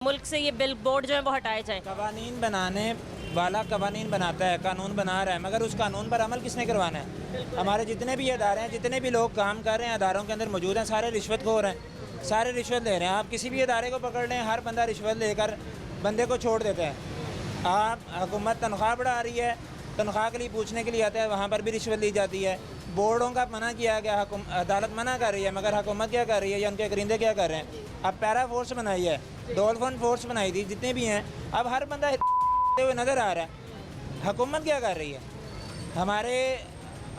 मुल्क से ये बिल बोर्ड जो है वो हटाए जाएं। कवानीन बनाने वाला कवानीन बनाता है, कानून बना रहा है, मगर उस कानून पर अमल किसने करवाना है? हमारे जितने भी अदारे हैं, जितने भी लोग काम कर रहे हैं अदारों के अंदर मौजूद हैं, सारे रिश्वतखोर हैं, सारे रिश्वत ले रहे हैं। आप किसी भी अदारे को पकड़ लें, हर बंदा रिश्वत लेकर बंदे को छोड़ देता है। आप हुकूमत तनख्वाह बढ़ा रही है, तनख्वाह के लिए पूछने के लिए आता है, वहाँ पर भी रिश्वत ली जाती है। बोर्डों का मना किया गया, अदालत मना कर रही है, मगर हुकूमत क्या कर रही है या उनके करिंदे क्या कर रहे हैं? अब पैरा फोर्स बनाई है, डॉल्फिन फोर्स बनाई थी, जितने भी हैं, अब हर बंदा हुए नज़र आ रहा है। हुकूमत क्या कर रही है? हमारे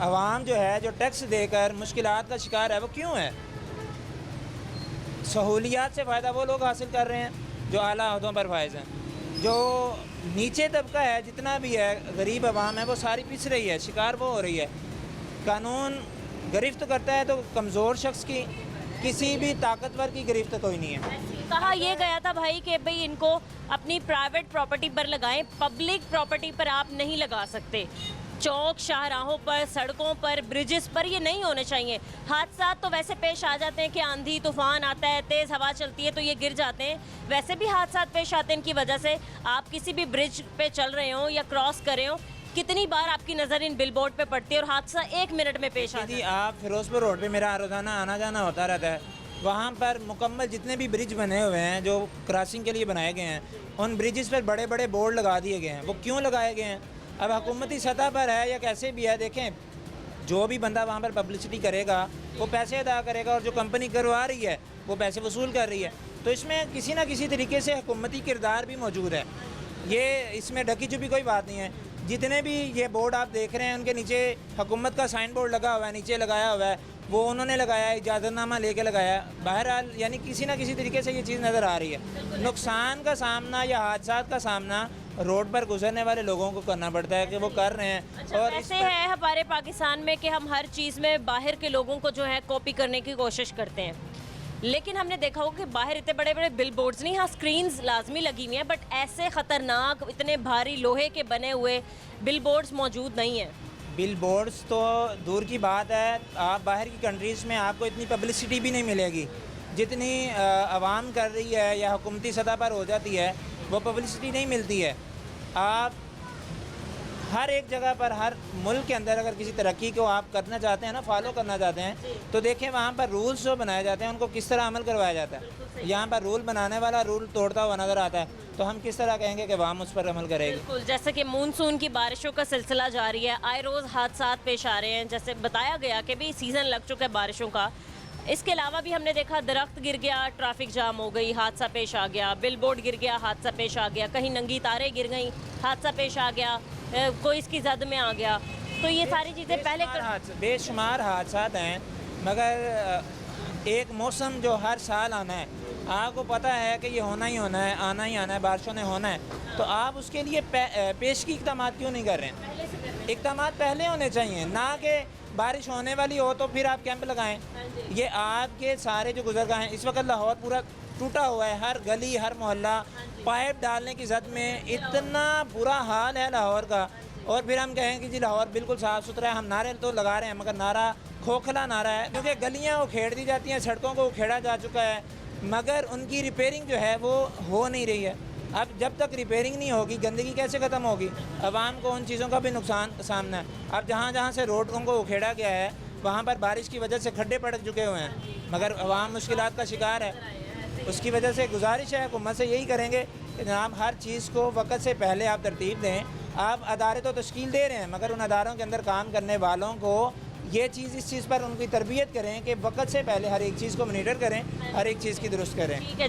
अवाम जो है, जो टैक्स देकर मुश्किलात का शिकार है, वो क्यों है? सहूलियात से फ़ायदा वो लोग हासिल कर रहे हैं जो आला अहदों पर फायज़ हैं। जो नीचे तबका है, जितना भी है, गरीब अवाम है, वो सारी पिस रही है, शिकार वो हो रही है। कानून गिरफ्त करता है तो कमज़ोर शख्स की, किसी भी ताकतवर की गिरफ्त कोई नहीं है। कहा यह गया था भाई कि भाई इनको अपनी प्राइवेट प्रॉपर्टी पर लगाएं, पब्लिक प्रॉपर्टी पर आप नहीं लगा सकते। चौक शाहराहों पर, सड़कों पर, ब्रिजेस पर ये नहीं होने चाहिए। हादसा तो वैसे पेश आ जाते हैं कि आंधी तूफान आता है, तेज़ हवा चलती है तो ये गिर जाते हैं, वैसे भी हादसा पेश आते हैं इनकी वजह से। आप किसी भी ब्रिज पे चल रहे हो या क्रॉस कर रहे हो, कितनी बार आपकी नज़र इन बिल बोर्ड पे पड़ती है और हादसा 1 मिनट में पेश आता है। आप फिरोजपुर रोड पे मेरा रोज़ाना आना जाना होता रहता है, वहाँ पर मुकम्मल जितने भी ब्रिज बने हुए हैं जो क्रॉसिंग के लिए बनाए गए हैं, उन ब्रिजेस पर बड़े बड़े बोर्ड लगा दिए गए हैं। वो क्यों लगाए गए हैं? अब हुकूमती सतह पर है या कैसे भी है, देखें, जो भी बंदा वहाँ पर पब्लिसिटी करेगा वो पैसे अदा करेगा, और जो कंपनी करवा रही है वो पैसे वसूल कर रही है। तो इसमें किसी न किसी तरीके से हुकूमती किरदार भी मौजूद है। ये इसमें ढकी छुपी कोई बात नहीं है। जितने भी ये बोर्ड आप देख रहे हैं, उनके नीचे हुकूमत का साइन बोर्ड लगा हुआ है, नीचे लगाया हुआ है, वो उन्होंने लगाया है, इजाज़तनामा लेके लगाया है। बहरहाल यानी किसी न किसी तरीके से ये चीज़ नज़र आ रही है। नुकसान का सामना या हादसा का सामना रोड पर गुजरने वाले लोगों को करना पड़ता है कि वो कर रहे हैं। अच्छा, और ऐसे है हमारे पाकिस्तान में कि हम हर चीज़ में बाहर के लोगों को जो है कॉपी करने की कोशिश करते हैं, लेकिन हमने देखा होगा कि बाहर इतने बड़े बड़े बिल बोर्ड्स नहीं, हाँ स्क्रीन्स लाजमी लगी हुई हैं, बट ऐसे ख़तरनाक इतने भारी लोहे के बने हुए बिल बोर्ड्स मौजूद नहीं हैं। बिल बोर्ड्स तो दूर की बात है, आप बाहर की कंट्रीज़ में आपको इतनी पब्लिसिटी भी नहीं मिलेगी जितनी आवाम कर रही है या हुकूमती सतह पर हो जाती है, वो पब्लिसिटी नहीं मिलती है। आप हर एक जगह पर, हर मुल्क के अंदर अगर किसी तरक्की को आप करना चाहते हैं ना, फॉलो करना चाहते हैं, तो देखें वहाँ पर रूल्स जो बनाए जाते हैं उनको किस तरह अमल करवाया जाता है। यहाँ पर रूल बनाने वाला रूल तोड़ता हुआ नज़र आता है, तो हम किस तरह कहेंगे कि वाम उस पर अमल करेगी? बिल्कुल, जैसे कि मानसून की बारिशों का सिलसिला जारी है, आए रोज़ हादसा पेश आ रहे हैं। जैसे बताया गया कि भी सीज़न लग चुका है बारिशों का। इसके अलावा भी हमने देखा दरख्त गिर गया, ट्रैफिक जाम हो गई, हादसा पेश आ गया, बिल बोर्ड गिर गया, हादसा पेश आ गया, कहीं नंगी तारें गिर गई, हादसा पेश आ गया, कोई इसकी जद में आ गया। तो ये सारी चीज़ें पहले बेशुमार हादसा हैं, मगर एक मौसम जो हर साल आना है, आपको पता है कि ये होना ही होना है, आना ही आना है, बारिशों ने होना है, तो आप उसके लिए पेशगी इक़दाम क्यों नहीं कर रहे हैं? इक़दाम पहले होने चाहिए, ना कि बारिश होने वाली हो तो फिर आप कैंप लगाएं। ये आपके सारे जो गुजरगाह हैं, इस वक्त लाहौर पूरा टूटा हुआ है, हर गली हर मोहल्ला पाइप डालने की जद में इतना बुरा हाल है लाहौर का। और फिर हम कहें कि जी लाहौर बिल्कुल साफ़ सुथरा है, हम नारे तो लगा रहे हैं, मगर नारा खोखला नारा है, क्योंकि गलियाँ उखेड़ दी जाती हैं, सड़कों को उखेड़ा जा चुका है, मगर उनकी रिपेयरिंग जो है वो हो नहीं रही है। अब जब तक रिपेयरिंग नहीं होगी, गंदगी कैसे ख़त्म होगी? अवाम को उन चीज़ों का भी नुकसान सामना है। अब जहाँ जहाँ से रोडों को उखेड़ा गया है, वहाँ पर बारिश की वजह से खड्डे पड़ चुके हुए हैं, मगर अवाम मुश्किलात का शिकार है। उसकी वजह से गुजारिश है हुकूमत से, यही करेंगे कि जनाब हर चीज़ को वक्त से पहले आप तरतीब दें। आप अदारे तो तश्कील दे रहे हैं, मगर उन अदारों के अंदर काम करने वालों को ये चीज़, इस चीज़ पर उनकी तरबियत करें कि वक्त से पहले हर एक चीज़ को मॉनिटर करें, हर एक चीज़ की दुरुस्त करें। ठीक है जी।